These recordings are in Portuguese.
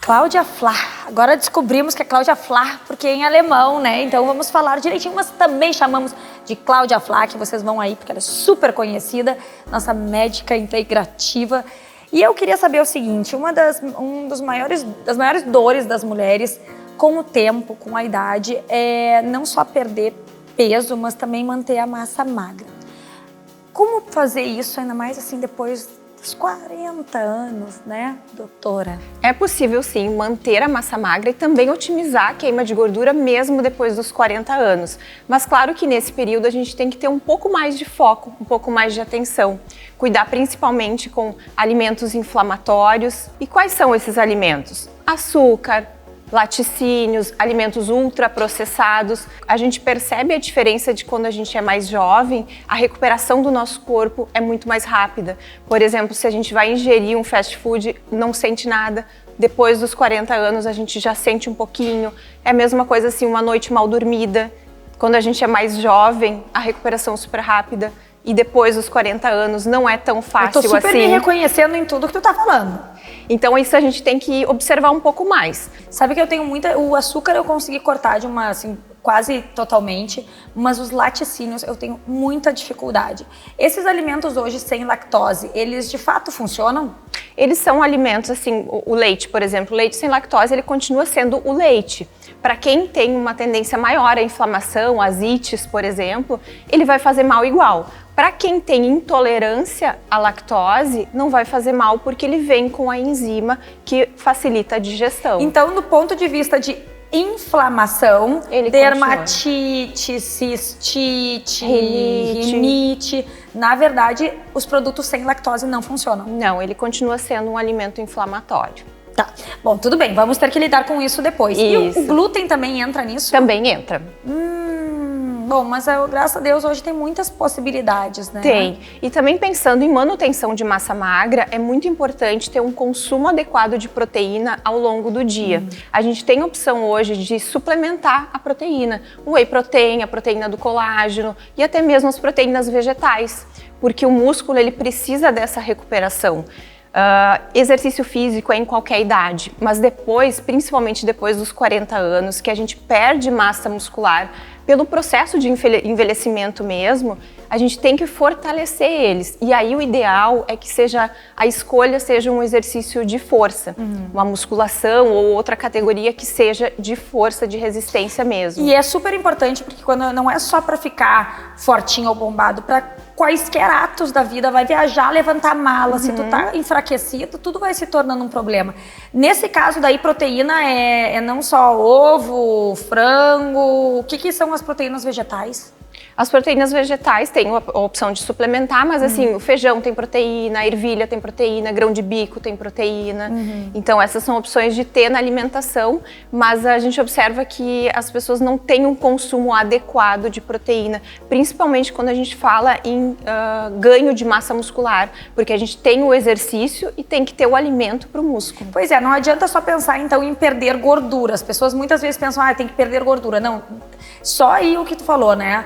Cláudia Flach. Agora descobrimos que é Cláudia Flach porque é em alemão, né? Então vamos falar direitinho, mas também chamamos de Cláudia Flach, que vocês vão aí porque ela é super conhecida, nossa médica integrativa. E eu queria saber o seguinte, das maiores dores das mulheres com o tempo, com a idade, é não só perder peso, mas também manter a massa magra. Como fazer isso, ainda mais assim depois dos 40 anos, né, doutora? É possível sim manter a massa magra e também otimizar a queima de gordura mesmo depois dos 40 anos. Mas claro que nesse período a gente tem que ter um pouco mais de foco, um pouco mais de atenção. Cuidar principalmente com alimentos inflamatórios. E quais são esses alimentos? Açúcar, laticínios, alimentos ultraprocessados. A gente percebe a diferença de quando a gente é mais jovem, a recuperação do nosso corpo é muito mais rápida. Por exemplo, se a gente vai ingerir um fast food, não sente nada. Depois dos 40 anos a gente já sente um pouquinho. É a mesma coisa assim, uma noite mal dormida. Quando a gente é mais jovem, a recuperação é super rápida. E depois dos 40 anos não é tão fácil assim. Eu tô super me reconhecendo em tudo que tu tá falando. Então isso a gente tem que observar um pouco mais. Sabe que eu tenho o açúcar eu consegui cortar de quase totalmente, mas os laticínios eu tenho muita dificuldade. Esses alimentos hoje sem lactose, eles de fato funcionam? Eles são alimentos assim, o leite, por exemplo, o leite sem lactose, ele continua sendo o leite. Para quem tem uma tendência maior à inflamação, às ites, por exemplo, ele vai fazer mal igual. Para quem tem intolerância à lactose, não vai fazer mal porque ele vem com a enzima que facilita a digestão. Então, do ponto de vista de inflamação, dermatite, cistite, rinite, na verdade, os produtos sem lactose não funcionam. Não, ele continua sendo um alimento inflamatório. Tá. Bom, tudo bem, vamos ter que lidar com isso depois. Isso. E o glúten também entra nisso? Também entra. Bom, mas graças a Deus hoje tem muitas possibilidades, né? Tem. E também pensando em manutenção de massa magra, é muito importante ter um consumo adequado de proteína ao longo do dia. A gente tem opção hoje de suplementar a proteína. O whey protein, a proteína do colágeno e até mesmo as proteínas vegetais, porque o músculo ele precisa dessa recuperação. Exercício físico é em qualquer idade, mas depois, principalmente depois dos 40 anos, que a gente perde massa muscular pelo processo de envelhecimento mesmo, a gente tem que fortalecer eles. E aí o ideal é que a escolha seja um exercício de força, uma musculação ou outra categoria que seja de força, de resistência mesmo. E é super importante porque quando não é só para ficar fortinho ou bombado, para quaisquer atos da vida, vai viajar, levantar mala, se tu tá enfraquecido, tudo vai se tornando um problema. Nesse caso daí, proteína é não só ovo, frango, o que são as proteínas vegetais? As proteínas vegetais têm a opção de suplementar, mas assim, o feijão tem proteína, a ervilha tem proteína, grão de bico tem proteína. Então essas são opções de ter na alimentação, mas a gente observa que as pessoas não têm um consumo adequado de proteína, principalmente quando a gente fala em ganho de massa muscular, porque a gente tem o exercício e tem que ter o alimento para o músculo. Pois é, não adianta só pensar então em perder gordura. As pessoas muitas vezes pensam, tem que perder gordura. Não, só aí o que tu falou, né?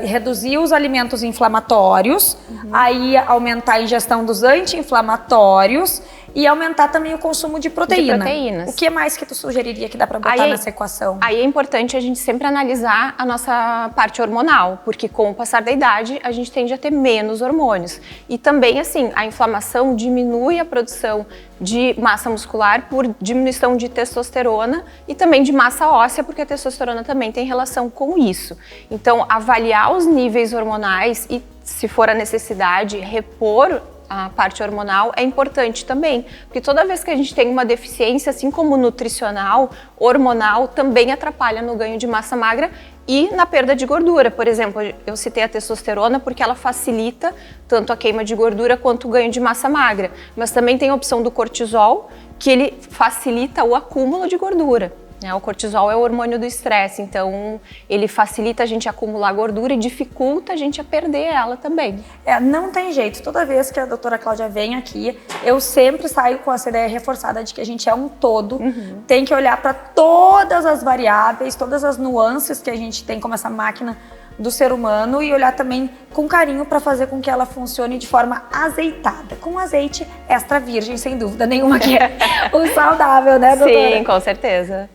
Reduzir os alimentos inflamatórios, aí aumentar a ingestão dos anti-inflamatórios e aumentar também o consumo de proteína. De proteínas. O que mais que tu sugeriria que dá para botar nessa equação? Aí é importante a gente sempre analisar a nossa parte hormonal, porque com o passar da idade a gente tende a ter menos hormônios. E também assim, a inflamação diminui a produção de massa muscular por diminuição de testosterona e também de massa óssea, porque a testosterona também tem relação com isso. Então, avaliar os níveis hormonais e, se for a necessidade, repor a parte hormonal é importante também, porque toda vez que a gente tem uma deficiência, assim como nutricional, hormonal também atrapalha no ganho de massa magra e na perda de gordura. Por exemplo, eu citei a testosterona porque ela facilita tanto a queima de gordura quanto o ganho de massa magra, mas também tem a opção do cortisol, que ele facilita o acúmulo de gordura. O cortisol é o hormônio do estresse, então ele facilita a gente acumular gordura e dificulta a gente a perder ela também. Não tem jeito, toda vez que a doutora Cláudia vem aqui, eu sempre saio com essa ideia reforçada de que a gente é um todo, tem que olhar para todas as variáveis, todas as nuances que a gente tem como essa máquina do ser humano e olhar também com carinho para fazer com que ela funcione de forma azeitada, com azeite extra virgem, sem dúvida nenhuma, que é o saudável, né, doutora? Sim, com certeza.